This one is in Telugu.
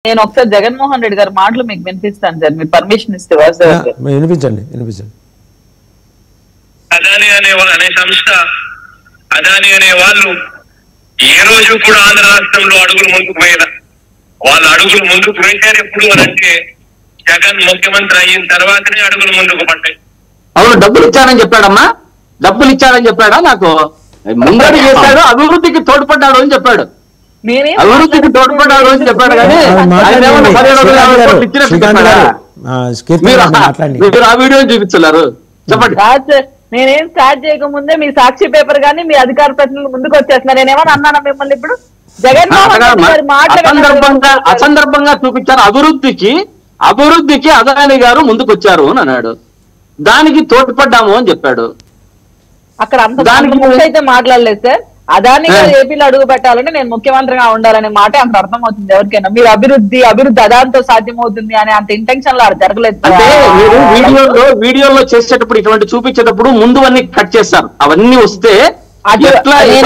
నేను ఒకసారి జగన్మోహన్ రెడ్డి గారి మాటలు మీకు వినిపిస్తాను సార్, మీరు పర్మిషన్ ఇస్తే. వినిపించండి. అదాని అనే సంస్థ, అదాని అనే వాళ్ళు ఏ రోజు కూడా ఆంధ్ర రాష్ట్రంలో అడుగులు ముందుకు పోయిన వాళ్ళు అడుగులు ముందుకు వేశారు ఎప్పుడు అంటే జగన్ ముఖ్యమంత్రి అయిన తర్వాతనే అడుగులు ముందుకు పడ్డాయి. అవును, డబ్బులు ఇచ్చానని చెప్పాడమ్మా, డబ్బులు ఇచ్చానని చెప్పాడా? నాకు ముందడి చేశాడు, అభివృద్ధికి తోడ్పడ్డాడు అని చెప్పాడు, అభివృద్ధికి తోడ్పడ్డాడు అని చెప్పాడు. కానీ మీరు ఆ వీడియో చూపించలేరు. చెప్పండి. నేనేం స్టార్ట్ చేయకముందే మీ సాక్షి పేపర్ గానీ మీ అధికార ప్రతినిధులు ముందుకు వచ్చేస్తున్నారు. నేనేమన్నా అన్నానా మిమ్మల్ని? ఇప్పుడు అసందర్భంగా చూపించారు. అభివృద్ధికి అదాని గారు ముందుకు వచ్చారు అని అన్నాడు, దానికి తోడ్పడ్డాము అని చెప్పాడు. అక్కడ అంత అయితే మాట్లాడలేదు సార్. అదాని గారు ఏపీలో అడుగు పెట్టాలంటే నేను ముఖ్యమంత్రిగా ఉండాలనే మాట అంత అర్థమవుతుంది ఎవరికైనా. మీరు అభివృద్ధి అదానితో సాధ్యమవుతుంది అనే అంత ఇంటెన్షన్ లో జరగలేదు. అంటే మీరు వీడియోలో చేసేటప్పుడు ఇటువంటి చూపించేటప్పుడు ముందు అన్ని కట్ చేస్తారు, అవన్నీ వస్తే